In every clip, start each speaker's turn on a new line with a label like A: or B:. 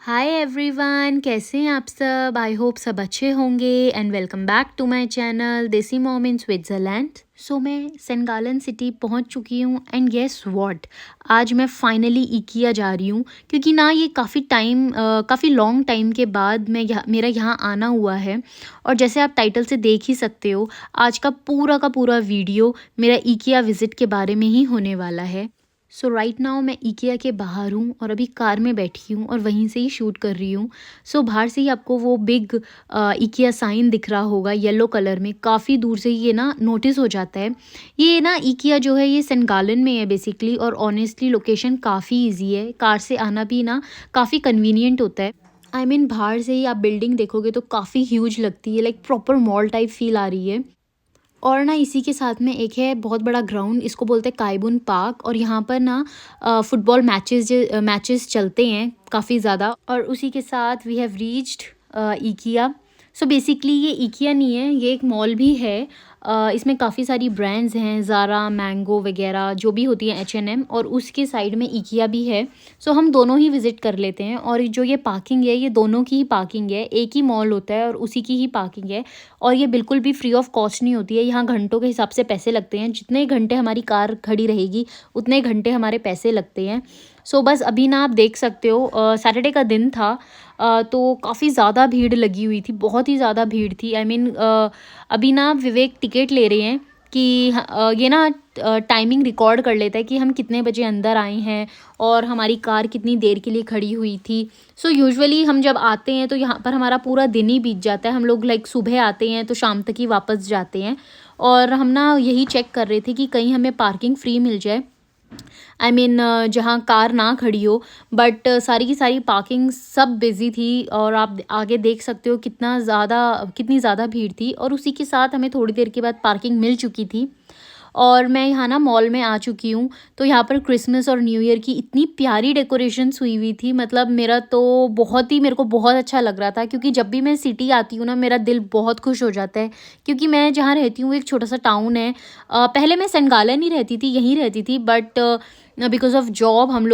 A: Hi everyone, कैसे हैं आप सब। आई होप सब अच्छे होंगे and welcome back to my channel desi mom in Switzerland. So मैं सेंट गालन सिटी पहुंच चुकी हूं एंड गेस व्हाट, आज मैं फाइनली इकिया जा रही हूं क्योंकि ना ये काफ़ी लॉन्ग टाइम के बाद मेरा यहाँ आना हुआ है। और जैसे आप टाइटल से देख ही सकते हो, आज का पूरा वीडियो मेरा इकिया विज़िट के बारे में ही होने वाला है। सो राइट नाउ मैं इकिया के बाहर हूँ और अभी कार में बैठी हूँ और वहीं से ही शूट कर रही हूँ। सो बाहर से ही आपको वो बिग इकिया साइन दिख रहा होगा येलो कलर में, काफ़ी दूर से ही ये ना नोटिस हो जाता है। ये ना इकिया जो है ये सेंट गालन में है बेसिकली, और ऑनेस्टली लोकेशन काफ़ी ईजी है, कार से आना भी ना काफ़ी कन्वीनियंट होता है। बाहर से ही आप बिल्डिंग देखोगे तो काफ़ी ह्यूज लगती है, like proper mall type feel आ रही है। और ना इसी के साथ में एक है बहुत बड़ा ग्राउंड, इसको बोलते हैं काइबुन पार्क, और यहाँ पर ना फुटबॉल मैचेस चलते हैं काफ़ी ज़्यादा। और उसी के साथ we have reached IKEA. So basically ये इकिया नहीं है, ये एक मॉल भी है। इसमें काफ़ी सारी ब्रांड्स हैं, ज़ारा, मैंगो वगैरह जो भी होती है, H&M, और उसके साइड में इकिया भी है। सो हम दोनों ही विज़िट कर लेते हैं। और जो ये पार्किंग है, ये दोनों की ही पार्किंग है, एक ही मॉल होता है और उसी की ही पार्किंग है। और ये बिल्कुल भी फ्री ऑफ कॉस्ट नहीं होती है, यहाँ घंटों के हिसाब से पैसे लगते हैं, जितने घंटे हमारी कार खड़ी रहेगी उतने घंटे हमारे पैसे लगते हैं। सो बस अभी ना आप देख सकते हो, सैटरडे का दिन था, तो काफ़ी ज़्यादा भीड़ लगी हुई थी, बहुत ही ज़्यादा भीड़ थी। अभी ना विवेक टिकट ले रहे हैं कि ये ना टाइमिंग रिकॉर्ड कर लेता है कि हम कितने बजे अंदर आए हैं और हमारी कार कितनी देर के लिए खड़ी हुई थी। सो यूजुअली हम जब आते हैं तो यहाँ पर हमारा पूरा दिन ही बीत जाता है। हम लोग लाइक सुबह आते हैं तो शाम तक ही वापस जाते हैं। और हम ना यही चेक कर रहे थे कि कहीं हमें पार्किंग फ्री मिल जाए, जहाँ कार ना खड़ी हो। बट सारी की सारी पार्किंग सब बिज़ी थी, और आप आगे देख सकते हो कितनी ज़्यादा भीड़ थी। और उसी के साथ हमें थोड़ी देर के बाद पार्किंग मिल चुकी थी और मैं यहाँ ना मॉल में आ चुकी हूँ। तो यहाँ पर क्रिसमस और न्यू ईयर की इतनी प्यारी डेकोरेशंस हुई हुई थी, मतलब मेरे को बहुत अच्छा लग रहा था, क्योंकि जब भी मैं सिटी आती हूँ ना मेरा दिल बहुत खुश हो जाता है। क्योंकि मैं जहाँ रहती हूँ एक छोटा सा टाउन है। पहले मैं सेंट गालन ही रहती थी, यहीं रहती थी, बट बिकॉज़ ऑफ जॉब हम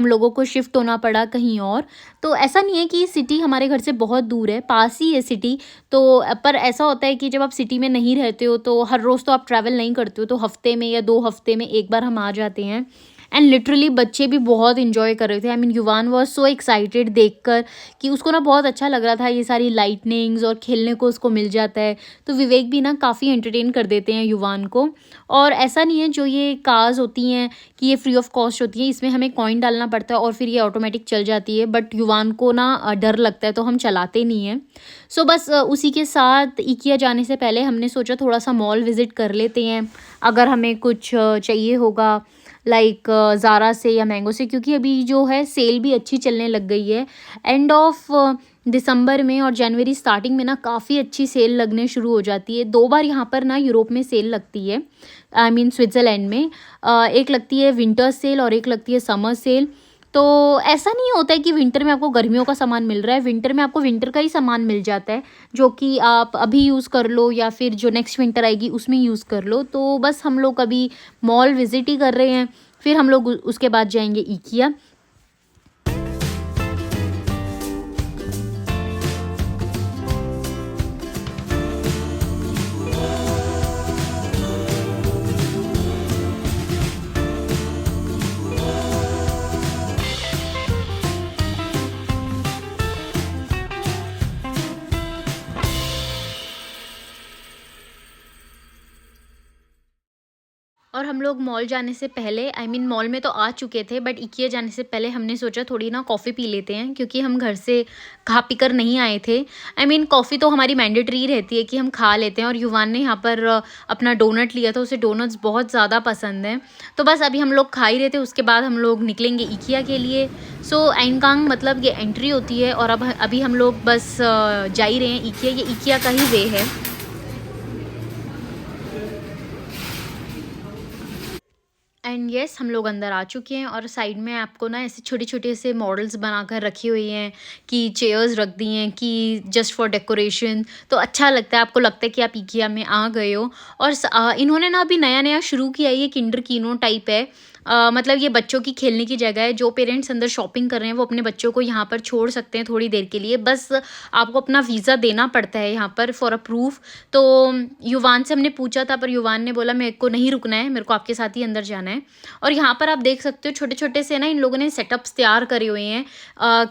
A: लोगों को शिफ्ट होना पड़ा कहीं और। तो ऐसा नहीं है कि सिटी हमारे घर से बहुत दूर है, पास ही है सिटी। तो पर ऐसा होता है कि जब आप सिटी में नहीं रहते हो तो हर रोज़ तो आप ट्रैवल नहीं करते हो, तो हफ्ते में या 2 हफ्ते में एक बार हम आ जाते हैं। एंड लिटरली बच्चे भी बहुत इंजॉय कर रहे थे। युवान वाज सो एक्साइटेड देखकर कि उसको ना बहुत अच्छा लग रहा था, ये सारी लाइटनिंग्स और खेलने को उसको मिल जाता है। तो विवेक भी ना काफ़ी एंटरटेन कर देते हैं युवान को। और ऐसा नहीं है, जो ये कार्स होती हैं कि ये फ्री ऑफ कॉस्ट होती है, इसमें हमें कॉइन डालना पड़ता है और फिर ये ऑटोमेटिक चल जाती है। बट युवान को ना डर लगता है, तो हम चलाते नहीं हैं। सो बस उसी के साथ इकिया जाने से पहले हमने सोचा थोड़ा सा मॉल विज़िट कर लेते हैं, अगर हमें कुछ चाहिए होगा, लाइक ज़ारा से या मैंगो से, क्योंकि अभी जो है सेल भी अच्छी चलने लग गई है। एंड ऑफ दिसंबर में और जनवरी स्टार्टिंग में ना काफ़ी अच्छी सेल लगने शुरू हो जाती है। 2 बार यहाँ पर ना यूरोप में सेल लगती है, स्विट्ज़रलैंड में। एक लगती है विंटर सेल और एक लगती है समर सेल। तो ऐसा नहीं होता है कि विंटर में आपको गर्मियों का सामान मिल रहा है, विंटर में आपको विंटर का ही सामान मिल जाता है, जो कि आप अभी यूज़ कर लो या फिर जो नेक्स्ट विंटर आएगी उसमें यूज़ कर लो। तो बस हम लोग अभी मॉल विज़िट ही कर रहे हैं, फिर हम लोग उसके बाद जाएंगे इकिया। और हम लोग मॉल जाने से पहले, मॉल में तो आ चुके थे, बट इकिया जाने से पहले हमने सोचा थोड़ी ना कॉफ़ी पी लेते हैं, क्योंकि हम घर से खा पी कर नहीं आए थे। कॉफ़ी तो हमारी मैंडेटरी रहती है कि हम खा लेते हैं। और युवान ने यहाँ पर अपना डोनट लिया था, उसे डोनट्स बहुत ज़्यादा पसंद हैं। तो बस अभी हम लोग खा ही रहे थे, उसके बाद हम लोग निकलेंगे इकिया के लिए। सो एनकांग मतलब ये एंट्री होती है, और अब अभी हम लोग बस जा ही रहे हैं इकिया, ये इकिया का ही वे है। एंड येस, हम लोग अंदर आ चुके हैं, और साइड में आपको ना ऐसे छोटे छोटे से मॉडल्स बनाकर रखी हुई हैं कि चेयर्स रख दी हैं कि जस्ट फॉर डेकोरेशन। तो अच्छा लगता है, आपको लगता है कि आप इकिया में आ गए हो। और इन्होंने ना अभी नया नया शुरू किया है, ये किंडर कीनो टाइप है। मतलब ये बच्चों की खेलने की जगह है। जो पेरेंट्स अंदर शॉपिंग कर रहे हैं वो अपने बच्चों को यहाँ पर छोड़ सकते हैं थोड़ी देर के लिए। बस आपको अपना वीज़ा देना पड़ता है यहाँ पर फॉर अ प्रूफ। तो युवान से हमने पूछा था, पर युवान ने बोला मेरे को नहीं रुकना है, मेरे को आपके साथ ही अंदर जाना है। और यहाँ पर आप देख सकते हो छोटे-छोटे से ना इन लोगों ने सेटअप्स तैयार करे हुए हैं।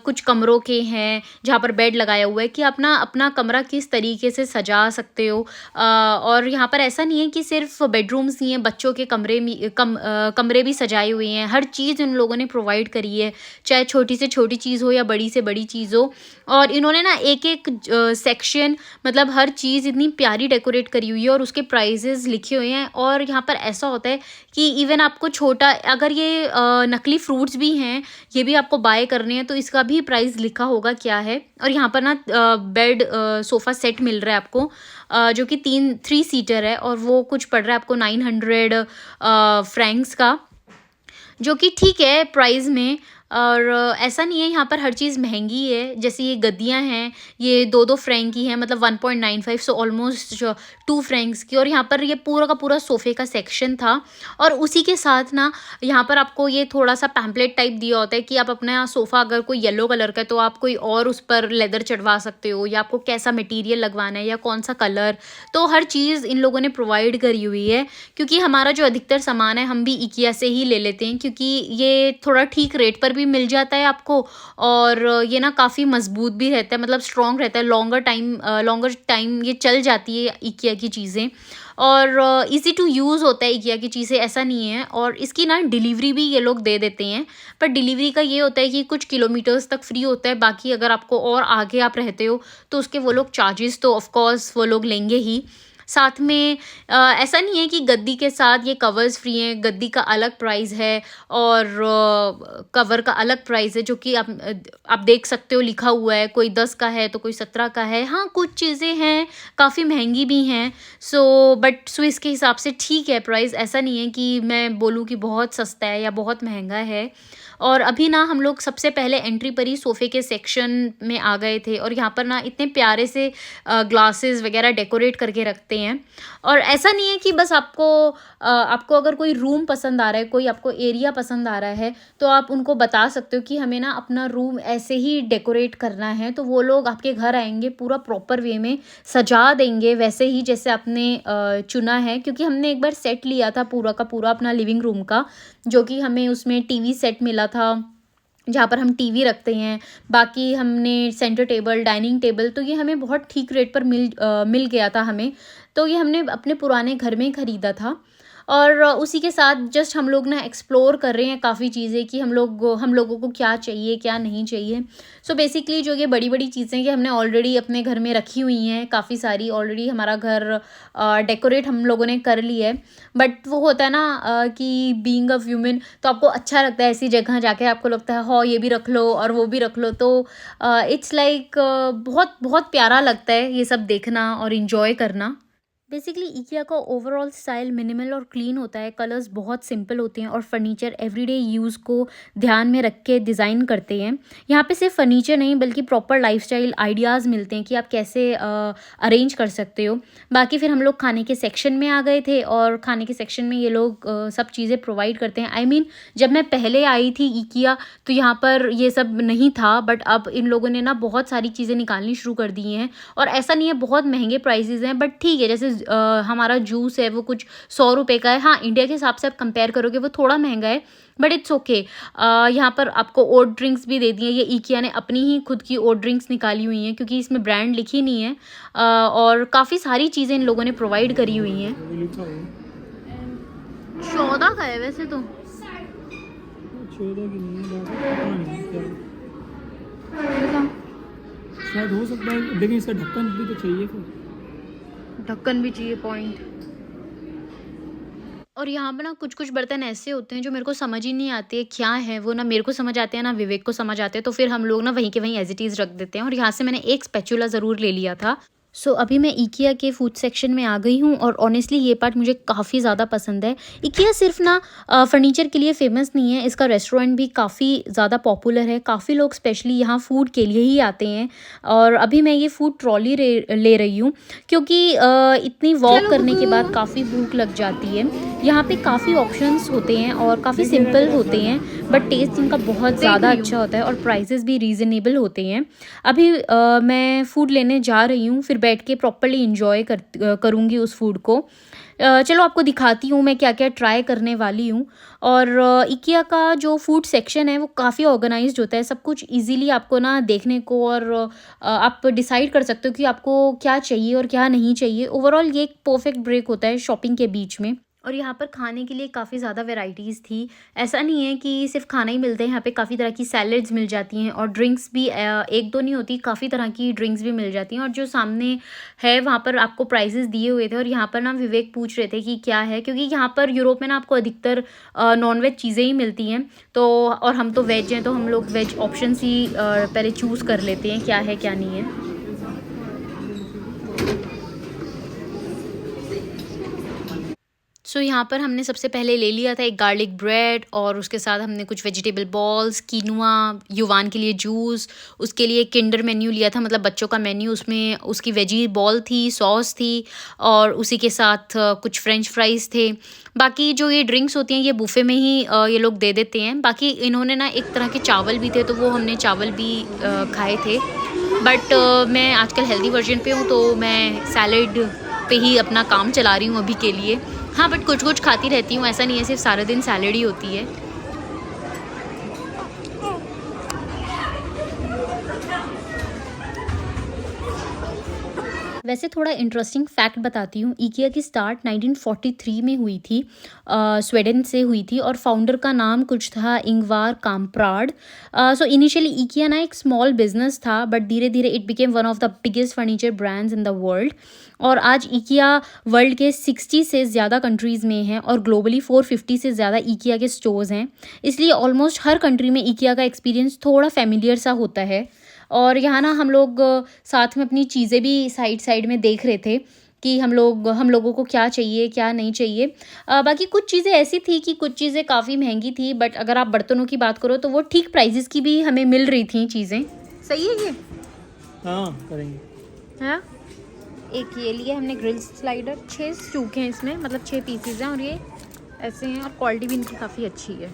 A: कुछ कमरों के हैं जहाँ पर बेड लगाया हुआ है कि अपना अपना कमरा किस तरीके से सजा सकते हो। और यहाँ पर ऐसा नहीं है कि सिर्फ बेडरूम्स ही हैं, बच्चों के कमरे भी सजाए हुए हैं। हर चीज़ इन लोगों ने प्रोवाइड करी है, चाहे छोटी से छोटी चीज़ हो या बड़ी से बड़ी चीज़ हो। और इन्होंने ना एक-एक सेक्शन, मतलब हर चीज़ इतनी प्यारी डेकोरेट करी हुई है और उसके प्राइसेस लिखे हुए हैं। और यहाँ पर ऐसा होता है कि इवन आपको छोटा अगर ये नकली फ्रूट्स भी हैं, ये भी आपको बाय करने हैं तो इसका भी प्राइस लिखा होगा क्या है। और यहाँ पर ना बेड सोफ़ा सेट मिल रहा है आपको, जो कि 3 सीटर है और वो कुछ पड़ रहा है आपको 900 फ्रैंक्स का, जो कि ठीक है प्राइस में। और ऐसा नहीं है यहाँ पर हर चीज़ महंगी है। जैसे ये गद्दियाँ हैं, ये 2-2 फ्रैंक की हैं, मतलब 1.95, सो ऑलमोस्ट 2 फ्रैंक्स की। और यहाँ पर ये पूरा का पूरा सोफ़े का सेक्शन था। और उसी के साथ ना यहाँ पर आपको ये थोड़ा-सा पैम्पलेट टाइप दिया होता है कि आप अपना सोफ़ा अगर कोई येलो कलर का है तो आप कोई और उस पर लेदर चढ़वा सकते हो, या आपको कैसा मटीरियल लगवाना है या कौन-सा कलर। तो हर चीज़ इन लोगों ने प्रोवाइड करी हुई है। क्योंकि हमारा जो अधिकतर सामान है हम भी IKEA से ही ले लेते हैं, क्योंकि ये थोड़ा ठीक रेट पर भी मिल जाता है आपको। और ये ना काफ़ी मज़बूत भी रहता है, मतलब स्ट्रॉन्ग रहता है, लॉन्गर टाइम ये चल जाती है IKEA की चीज़ें। और ईज़ी टू यूज़ होता है IKEA की चीज़ें, ऐसा नहीं है। और इसकी ना डिलीवरी भी ये लोग दे देते हैं, पर डिलीवरी का ये होता है कि कुछ किलोमीटर्स तक फ्री होता है। बाकी अगर आपको और आगे आप रहते हो तो उसके वो लोग चार्जेस तो ऑफ़ कोर्स वो लोग लेंगे ही। साथ में ऐसा नहीं है कि गद्दी के साथ ये कवर्स फ्री हैं, गद्दी का अलग प्राइस है और कवर का अलग प्राइस है, जो कि आप देख सकते हो लिखा हुआ है, कोई 10 का है तो कोई 17 का है। हाँ, कुछ चीज़ें हैं काफ़ी महंगी भी हैं, बट स्विस के हिसाब से ठीक है प्राइस। ऐसा नहीं है कि मैं बोलूँ कि बहुत सस्ता है या बहुत महंगा है। और अभी ना हम लोग सबसे पहले एंट्री पर ही सोफ़े के सेक्शन में आ गए थे। और यहाँ पर ना इतने प्यारे से ग्लासेस वगैरह डेकोरेट करके रखते हैं। और ऐसा नहीं है कि बस आपको अगर कोई रूम पसंद आ रहा है, कोई आपको एरिया पसंद आ रहा है, तो आप उनको बता सकते हो कि हमें ना अपना रूम ऐसे ही डेकोरेट करना है, तो वो लोग आपके घर आएंगे, पूरा प्रॉपर वे में सजा देंगे वैसे ही जैसे आपने चुना है। क्योंकि हमने एक बार सेट लिया था पूरा का पूरा अपना लिविंग रूम का, जो कि हमें उसमें टीवी सेट मिला था जहाँ पर हम टीवी रखते हैं। बाकी हमने सेंटर टेबल, डाइनिंग टेबल, तो ये हमें बहुत ठीक रेट पर मिल गया था हमें। तो ये हमने अपने पुराने घर में ही ख़रीदा था। और उसी के साथ जस्ट हम लोग ना एक्सप्लोर कर रहे हैं काफ़ी चीज़ें कि हम लोगों को क्या चाहिए क्या नहीं चाहिए। सो बेसिकली जो ये बड़ी-बड़ी चीज़ें कि हमने ऑलरेडी अपने घर में रखी हुई हैं काफ़ी सारी, ऑलरेडी हमारा घर डेकोरेट हम लोगों ने कर लिया है। बट वो होता है ना कि बीइंग अ ह्यूमन, तो आपको अच्छा लगता है ऐसी जगह जाके, आपको लगता है हाँ ये भी रख लो और वो भी रख लो। तो इट्स लाइक बहुत बहुत प्यारा लगता है ये सब देखना और इन्जॉय करना। बेसिकली IKEA का ओवरऑल स्टाइल मिनिमल और क्लीन होता है। कलर्स बहुत सिंपल होते हैं और फर्नीचर एवरीडे यूज़ को ध्यान में रख के डिज़ाइन करते हैं। यहाँ पे सिर्फ फर्नीचर नहीं बल्कि प्रॉपर लाइफस्टाइल आइडियाज़ मिलते हैं कि आप कैसे अरेंज कर सकते हो। बाकी फिर हम लोग खाने के सेक्शन में आ गए थे और खाने के सेक्शन में ये लोग सब चीज़ें प्रोवाइड करते हैं। जब मैं पहले आई थी IKEA तो यहाँ पर ये सब नहीं था, बट अब इन लोगों ने ना बहुत सारी चीज़ें निकालनी शुरू कर दी हैं। और ऐसा नहीं है बहुत महंगे प्राइसेस हैं, बट ठीक है। जैसे हमारा जूस है वो कुछ 100 रुपये का है। हाँ, इंडिया के हिसाब से आप कंपेयर करोगे वो थोड़ा महंगा है, बट इट्स ओके। यहाँ पर आपको ओट ड्रिंक्स भी दे दी हैं। ये IKEA ने अपनी ही खुद की ओट ड्रिंक्स निकाली हुई हैं, क्योंकि इसमें ब्रांड लिखी नहीं है। और काफ़ी सारी चीज़ें इन लोगों ने प्रोवाइड करी हुई हैं। 14 का है वैसे तो।
B: 14 की नहीं है, पता नहीं क्या शायद हो सकता है, लेकिन इसका ढक्कन भी तो चाहिए फिर।
A: ढक्कन भी चाहिए पॉइंट। और यहाँ पे ना कुछ बर्तन ऐसे होते हैं जो मेरे को समझ ही नहीं आते क्या है वो, ना मेरे को समझ आते हैं ना विवेक को समझ आते हैं। तो फिर हम लोग ना वहीं के वहीं एज इट इज़ रख देते हैं। और यहाँ से मैंने एक स्पैचुला ज़रूर ले लिया था। सो अभी मैं IKEA के फूड सेक्शन में आ गई हूँ और ऑनेस्टली ये पार्ट मुझे काफ़ी ज़्यादा पसंद है। IKEA सिर्फ ना फर्नीचर के लिए फ़ेमस नहीं है, इसका रेस्टोरेंट भी काफ़ी ज़्यादा पॉपुलर है। काफ़ी लोग स्पेशली यहाँ फूड के लिए ही आते हैं और अभी मैं ये फूड ट्रॉली ले रही हूँ क्योंकि इतनी वॉक करने के बाद काफ़ी भूख लग जाती है। यहाँ पे काफ़ी ऑप्शंस होते हैं और काफ़ी सिंपल होते हैं, बट टेस्ट इनका बहुत ज़्यादा अच्छा होता है और प्राइसेस भी रीज़नेबल होते हैं। अभी मैं फ़ूड लेने जा रही हूँ, फिर बैठ के प्रॉपर्ली इंजॉय करूँगी उस फूड को। चलो आपको दिखाती हूँ मैं क्या क्या ट्राई करने वाली हूँ। और IKEA का जो फूड सेक्शन है वो काफ़ी ऑर्गेनाइज्ड होता है, सब कुछ इजीली आपको ना देखने को और आप डिसाइड कर सकते हो कि आपको क्या चाहिए और क्या नहीं चाहिए। ओवरऑल ये एक परफेक्ट ब्रेक होता है शॉपिंग के बीच में। और यहाँ पर खाने के लिए काफ़ी ज़्यादा वैरायटीज़ थी। ऐसा नहीं है कि सिर्फ खाना ही मिलते हैं, यहाँ पे काफ़ी तरह की सैलड्स मिल जाती हैं और ड्रिंक्स भी एक दो नहीं होती, काफ़ी तरह की ड्रिंक्स भी मिल जाती हैं। और जो सामने है वहाँ पर आपको प्राइसेस दिए हुए थे और यहाँ पर ना विवेक पूछ रहे थे कि क्या है, क्योंकि यहाँ पर यूरोप में ना आपको अधिकतर नॉन-वेज चीज़ें ही मिलती हैं। तो और हम तो वेज हैं, तो हम लोग वेज ऑप्शंस ही पहले चूज़ कर लेते हैं क्या है क्या नहीं है। सो यहाँ पर हमने सबसे पहले ले लिया था एक गार्लिक ब्रेड और उसके साथ हमने कुछ वेजिटेबल बॉल्स, कीनुआ, युवान के लिए जूस, उसके लिए किंडर मेन्यू लिया था, मतलब बच्चों का मेन्यू, उसमें उसकी वेजी बॉल थी, सॉस थी और उसी के साथ कुछ फ्रेंच फ्राइज़ थे। बाकी जो ये ड्रिंक्स होती हैं ये बुफ़े में ही ये लोग दे देते हैं। बाकी इन्होंने ना एक तरह के चावल भी थे, तो वो हमने चावल भी खाए थे। बट मैं आजकल हेल्दी वर्जन पे हूँ, तो मैं सैलड पे ही अपना काम चला रही हूँ अभी के लिए। हाँ, बट कुछ कुछ खाती रहती हूँ, ऐसा नहीं है सिर्फ सारा दिन सैलड ही होती है। वैसे थोड़ा इंटरेस्टिंग फैक्ट बताती हूँ। IKEA की स्टार्ट 1943 में हुई थी, स्वीडन से हुई थी और फाउंडर का नाम कुछ था इंगवार काम्प्राड। सो इनिशियली IKEA ना एक स्मॉल बिजनेस था, बट धीरे धीरे it became one of the biggest furniture brands in the world. और आज IKEA वर्ल्ड के 60 से ज़्यादा कंट्रीज़ में है और ग्लोबली 450 से ज़्यादा IKEA के स्टोर्स हैं। इसलिए ऑलमोस्ट हर कंट्री में IKEA का एक्सपीरियंस थोड़ा फेमिलियर सा होता है। और यहाँ ना हम लोग साथ में अपनी चीज़ें भी साइड साइड में देख रहे थे कि हम लोगों को क्या चाहिए क्या नहीं चाहिए। बाकी कुछ चीज़ें ऐसी थी कि कुछ चीज़ें काफ़ी महंगी थी, बट अगर आप बर्तनों की बात करो तो वो ठीक प्राइसेस की भी हमें मिल रही थी चीज़ें। सही है ये?
B: हाँ करेंगे।
A: हाँ, एक ये लिए हमने ग्रिल स्लाइडर, 6 चूके हैं इसमें, मतलब 6 पीसीज हैं और ये ऐसे हैं और क्वालिटी भी इनकी काफ़ी अच्छी है।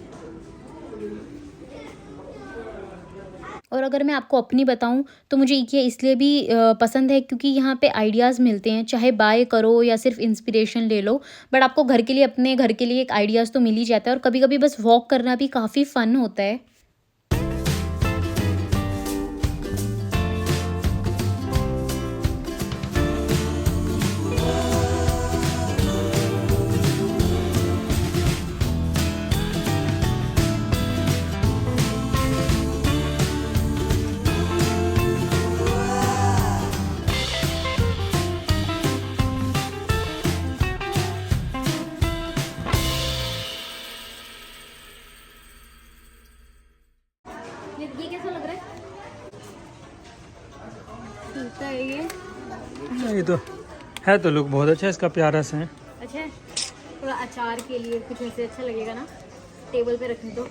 A: और अगर मैं आपको अपनी बताऊं तो मुझे IKEA इसलिए भी पसंद है क्योंकि यहाँ पे आइडियाज़ मिलते हैं, चाहे बाय करो या सिर्फ इंस्पिरेशन ले लो, बट आपको घर के लिए, अपने घर के लिए एक आइडियाज़ तो मिल ही जाता है। और कभी कभी बस वॉक करना भी काफ़ी फ़न होता है। ये कैसा लग रहा है?
B: ये तो है, तो लुक बहुत अच्छा है इसका, प्यारा सा है।
A: अच्छा है, थोड़ा अचार के लिए कुछ ऐसे अच्छा लगेगा ना, टेबल पे रखने तो।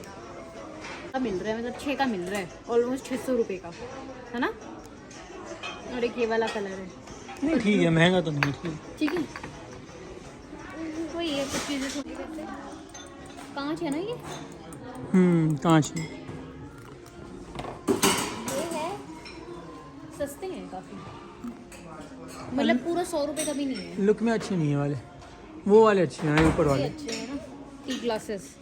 A: मिल रहा है, मतलब 6 का मिल रहा है, ऑलमोस्ट 600 रुपये का है ना। और एक ये वाला कलर है।
B: नहीं ठीक है, महंगा तो नहीं, ठीक
A: है। वही है, कुछ चीज़ें थोड़ी वैसे कांच है ना ये।
B: कांच है।
A: ये है, सस्ते हैं काफ़ी, मतलब पूरा 100 रुपये का भी नहीं है।
B: लुक में अच्छे नहीं है वाले, वो वाले अच्छे हैं, ऊपर वाले
A: अच्छे हैं ना। टी ग्लासेस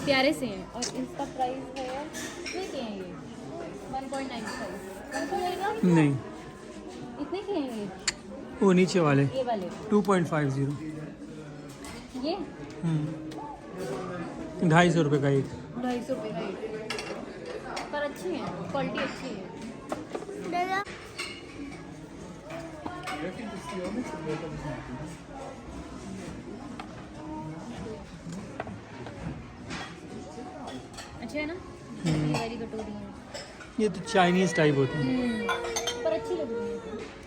A: प्यारे से हैं और इसका प्राइस है, कितने के हैं ये? 1.95
B: नहीं,
A: इतने के हैं ये?
B: वो नीचे वाले
A: ये वाले
B: 2.50।
A: ये
B: 250 रुपये का एक।
A: 250 रुपये का एक, पर अच्छी है, क्वालिटी अच्छी है। अच्छा है ना। ये वाली कटोरी है,
B: ये तो चाइनीज टाइप होती है।
A: पर अच्छी लग रही है।